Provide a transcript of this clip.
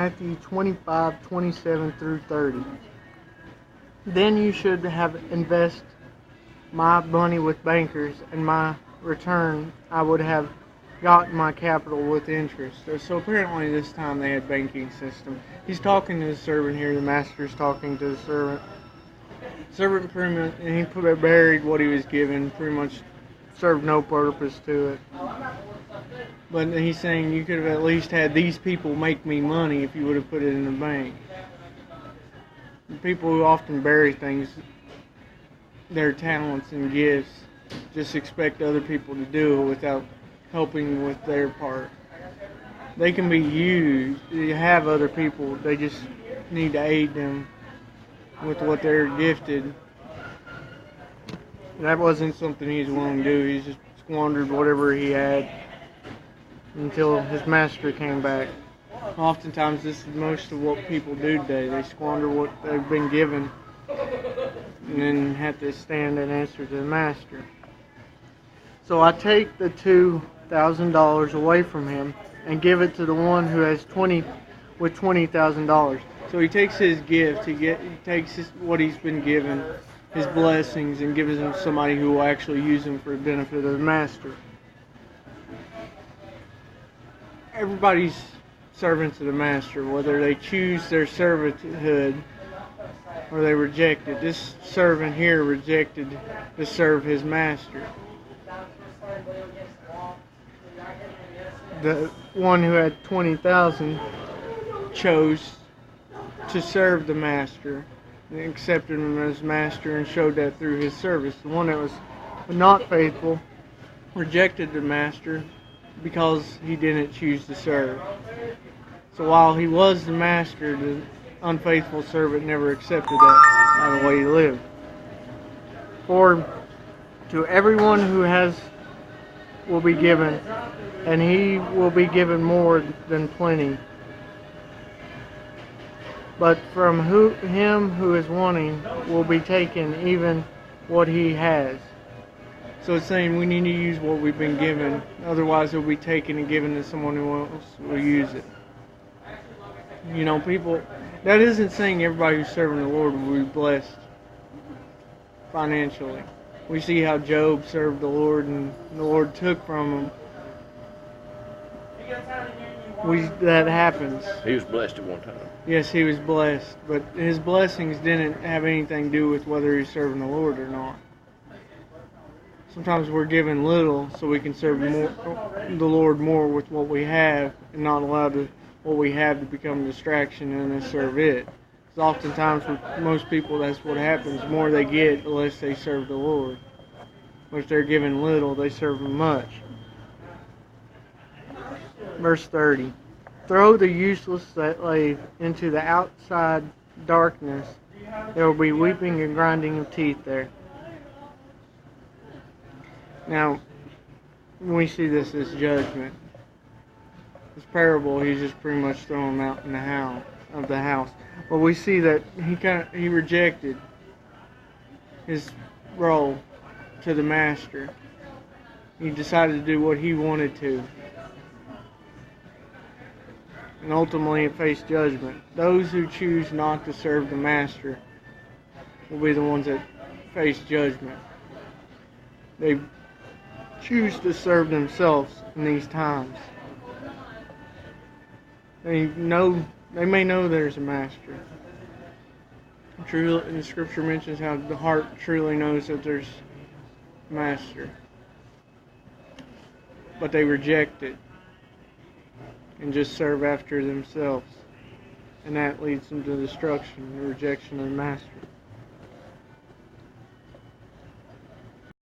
Matthew 25:27 through 30. Then you should have invest my money with bankers, and my return I would have gotten my capital with interest. So apparently this time they had banking system. He's talking to the servant here. The master's talking to the servant. Servant pretty much, and he buried what he was given. Pretty much served no purpose to it. But he's saying you could have at least had these people make me money if you would have put it in the bank. People who often bury things, their talents and gifts, just expect other people to do it without helping with their part. They can be used. You have other people. They just need to aid them with what they're gifted. That wasn't something he's willing to do. He just squandered whatever he had until his master came back. Oftentimes this is most of what people do today. They squander what they've been given and then have to stand and answer to the master. So I take the $2,000 away from him and give it to the one who has $20,000. So he takes his gift, he takes what he's been given, his blessings, and gives them to somebody who will actually use them for the benefit of the master. Everybody's servants of the master, whether they choose their servanthood or they reject it. This servant here rejected to serve his master. The one who had 20,000 chose to serve the master and accepted him as master and showed that through his service. The one that was not faithful rejected the master because he didn't choose to serve. So while he was the master, the unfaithful servant never accepted that by the way he lived. For to everyone who has will be given, and he will be given more than plenty. But from him who is wanting will be taken even what he has. So it's saying we need to use what we've been given, otherwise it will be taken and given to someone who else will use it. You know, people, that isn't saying everybody who's serving the Lord will be blessed financially. We see how Job served the Lord and the Lord took from him. That happens. He was blessed at one time. Yes, he was blessed, but his blessings didn't have anything to do with whether he's serving the Lord or not. Sometimes we're given little so we can serve the Lord more with what we have and not allow what we have to become a distraction and then serve it. Because oftentimes with most people that's what happens. The more they get, the less they serve the Lord. But if they're given little, they serve him much. Verse 30. Throw the useless slave into the outside darkness. There will be weeping and grinding of teeth there. Now, when we see this as judgment, this parable, he's just pretty much throwing him out in the house. But we see that he rejected his role to the master. He decided to do what he wanted to. And ultimately it faced judgment. Those who choose not to serve the master will be the ones that face judgment. They choose to serve themselves in these times. They may know there's a master. Truly, the scripture mentions how the heart truly knows that there's a master. But they reject it and just serve after themselves. And that leads them to destruction, the rejection of the master.